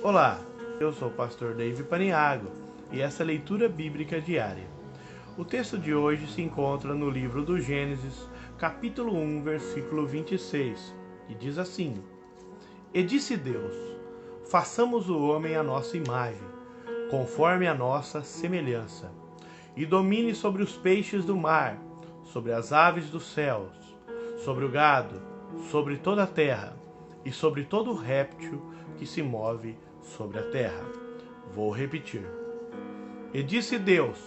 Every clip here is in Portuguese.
Olá, eu sou o pastor David Paniago e essa é a leitura bíblica diária. O texto de hoje se encontra no livro do Gênesis, capítulo 1, versículo 26, que diz assim: E disse Deus, façamos o homem à nossa imagem, conforme a nossa semelhança, e domine sobre os peixes do mar, sobre as aves dos céus, sobre o gado, sobre toda a terra, e sobre todo réptil que se move sobre a terra. Vou repetir. E disse Deus,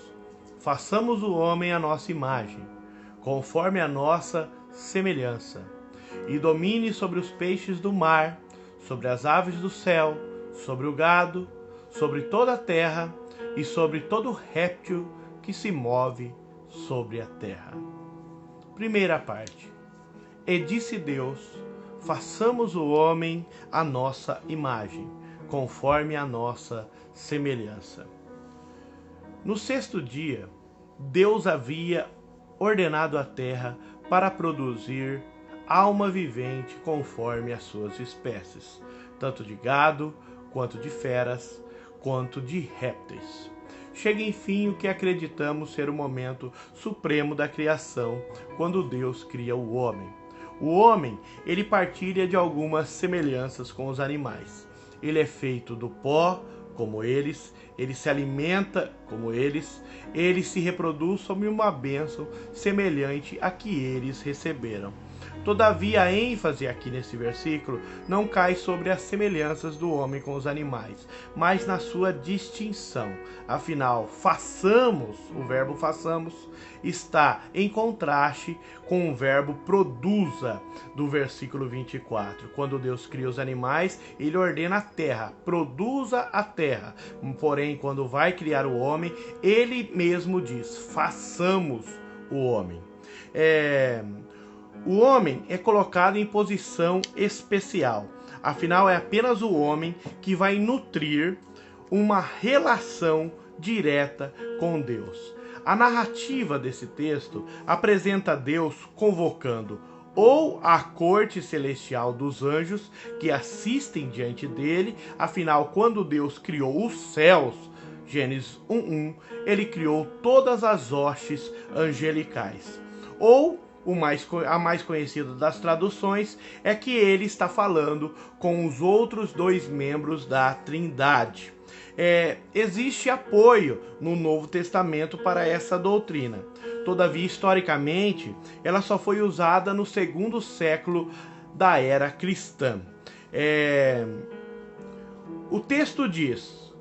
façamos o homem à nossa imagem, conforme a nossa semelhança, e domine sobre os peixes do mar, sobre as aves do céu, sobre o gado, sobre toda a terra, e sobre todo réptil que se move sobre a terra. Primeira parte. E disse Deus, façamos o homem à nossa imagem, conforme a nossa semelhança. No sexto dia, Deus havia ordenado a terra para produzir alma vivente conforme as suas espécies, tanto de gado, quanto de feras, quanto de répteis. Chega enfim o que acreditamos ser o momento supremo da criação, quando Deus cria o homem. O homem, ele partilha de algumas semelhanças com os animais. Ele é feito do pó, como eles, ele se alimenta como eles, ele se reproduz sob uma bênção semelhante à que eles receberam. Todavia, a ênfase aqui nesse versículo não cai sobre as semelhanças do homem com os animais, mas na sua distinção. Afinal, façamos, o verbo façamos, está em contraste com o verbo produza, do versículo 24. Quando Deus cria os animais, ele ordena a terra, produza a terra. Porém, quando vai criar o homem, ele mesmo diz, façamos o homem. O homem é colocado em posição especial. Afinal, é apenas o homem que vai nutrir uma relação direta com Deus. A narrativa desse texto apresenta Deus convocando ou a corte celestial dos anjos que assistem diante dele. Afinal, quando Deus criou os céus, Gênesis 1:1, ele criou todas as hostes angelicais. Ou a mais conhecida das traduções é que ele está falando com os outros dois membros da Trindade. Existe apoio no Novo Testamento para essa doutrina. Todavia, historicamente, ela só foi usada no segundo século da era cristã. O texto diz: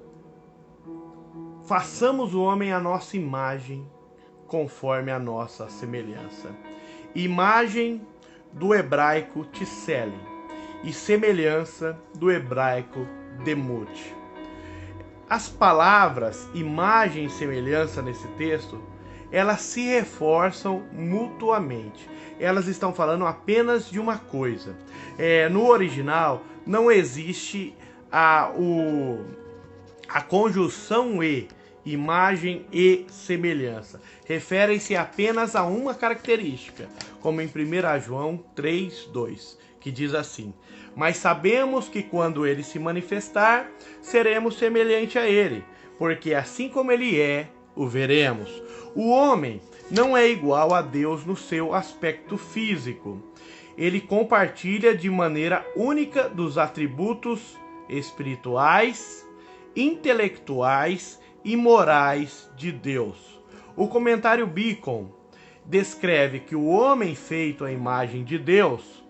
façamos o homem à nossa imagem, conforme a nossa semelhança. Imagem do hebraico tselem e semelhança do hebraico demut. As palavras imagem e semelhança nesse texto, elas se reforçam mutuamente. Elas estão falando apenas de uma coisa. No original não existe a conjunção e, imagem e semelhança. Referem-se apenas a uma característica, como em 1 João 3:2, que diz assim: mas sabemos que quando ele se manifestar, seremos semelhante a ele, porque assim como ele é, o veremos. O homem não é igual a Deus no seu aspecto físico. Ele compartilha de maneira única dos atributos espirituais, intelectuais e morais de Deus. O comentário Beacon descreve que o homem feito à imagem de Deus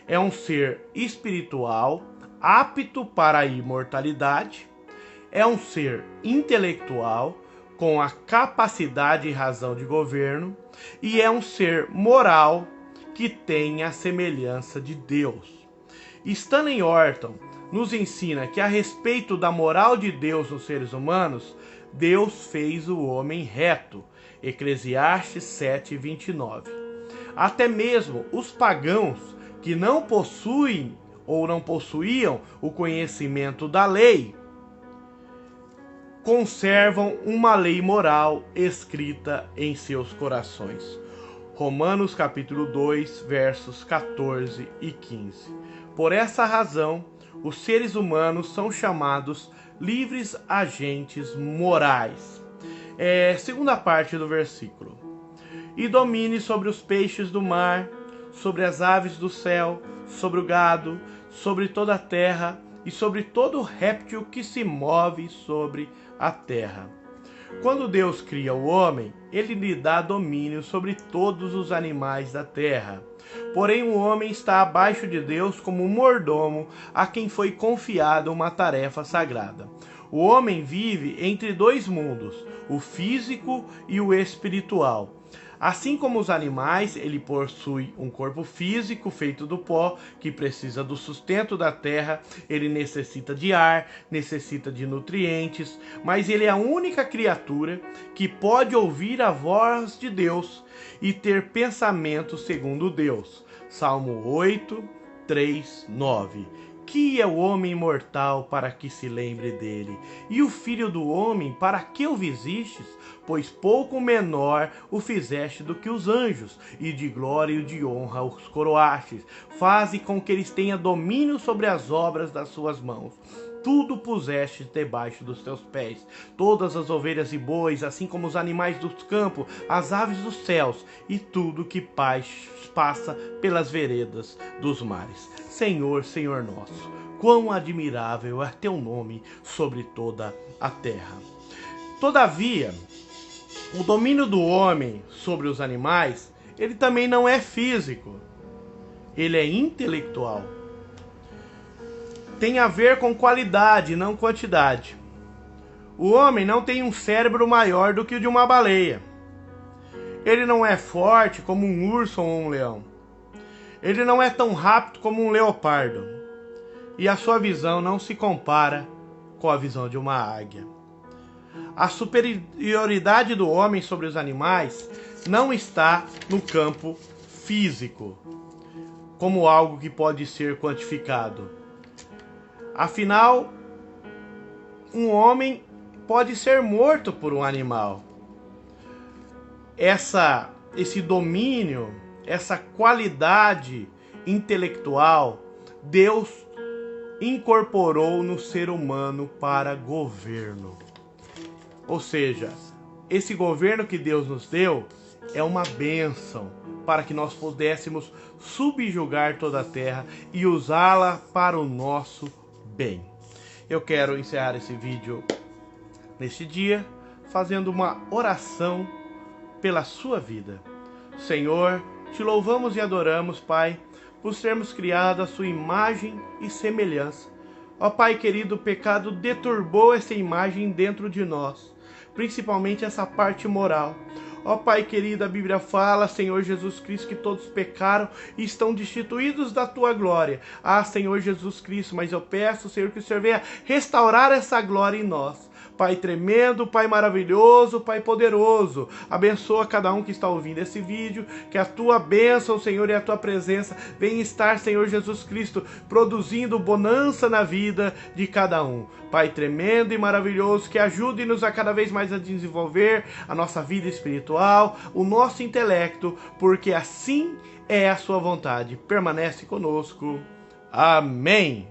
é um ser espiritual, apto para a imortalidade, é um ser intelectual, com a capacidade e razão de governo, e é um ser moral que tem a semelhança de Deus. Stanley Orton nos ensina que a respeito da moral de Deus nos seres humanos, Deus fez o homem reto. Eclesiastes 7:29. Até mesmo os pagãos que não possuem ou não possuíam o conhecimento da lei, conservam uma lei moral escrita em seus corações. Romanos capítulo 2, versos 14 e 15. Por essa razão, os seres humanos são chamados livres agentes morais. Segunda parte do versículo. E domine sobre os peixes do mar, sobre as aves do céu, sobre o gado, sobre toda a terra e sobre todo réptil que se move sobre a terra. Quando Deus cria o homem, ele lhe dá domínio sobre todos os animais da terra. Porém, o homem está abaixo de Deus como um mordomo a quem foi confiada uma tarefa sagrada. O homem vive entre dois mundos, o físico e o espiritual. Assim como os animais, ele possui um corpo físico feito do pó, que precisa do sustento da terra, ele necessita de ar, necessita de nutrientes, mas ele é a única criatura que pode ouvir a voz de Deus e ter pensamentos segundo Deus. Salmo 8, 3, 9. Que é o homem mortal para que se lembre dele? E o filho do homem para que o visistes? Pois pouco menor o fizeste do que os anjos, e de glória e de honra os coroastes. Faze com que eles tenham domínio sobre as obras das suas mãos. Tudo puseste debaixo dos teus pés, todas as ovelhas e bois, assim como os animais dos campos, as aves dos céus, e tudo que passa pelas veredas dos mares. Senhor, Senhor nosso, quão admirável é teu nome sobre toda a terra. Todavia, o domínio do homem sobre os animais, ele também não é físico, ele é intelectual. Tem a ver com qualidade, não quantidade. O homem não tem um cérebro maior do que o de uma baleia. Ele não é forte como um urso ou um leão. Ele não é tão rápido como um leopardo. E a sua visão não se compara com a visão de uma águia. A superioridade do homem sobre os animais não está no campo físico, como algo que pode ser quantificado. Afinal, um homem pode ser morto por um animal. Esse domínio, essa qualidade intelectual, Deus incorporou no ser humano para governo. Ou seja, esse governo que Deus nos deu é uma bênção para que nós pudéssemos subjugar toda a terra e usá-la para o nosso bem. Eu quero encerrar esse vídeo neste dia fazendo uma oração pela sua vida. Senhor, te louvamos e adoramos, Pai, por sermos criados à sua imagem e semelhança. Ó Pai querido, o pecado deturbou essa imagem dentro de nós, principalmente essa parte moral. Ó Pai querido, a Bíblia fala, Senhor Jesus Cristo, que todos pecaram e estão destituídos da Tua glória. Ah, Senhor Jesus Cristo, mas eu peço, Senhor, que o Senhor venha restaurar essa glória em nós. Pai tremendo, Pai maravilhoso, Pai poderoso, abençoa cada um que está ouvindo esse vídeo, que a Tua bênção, Senhor, e a Tua presença venha estar, Senhor Jesus Cristo, produzindo bonança na vida de cada um. Pai tremendo e maravilhoso, que ajude-nos a cada vez mais a desenvolver a nossa vida espiritual, o nosso intelecto, porque assim é a Sua vontade. Permanece conosco. Amém.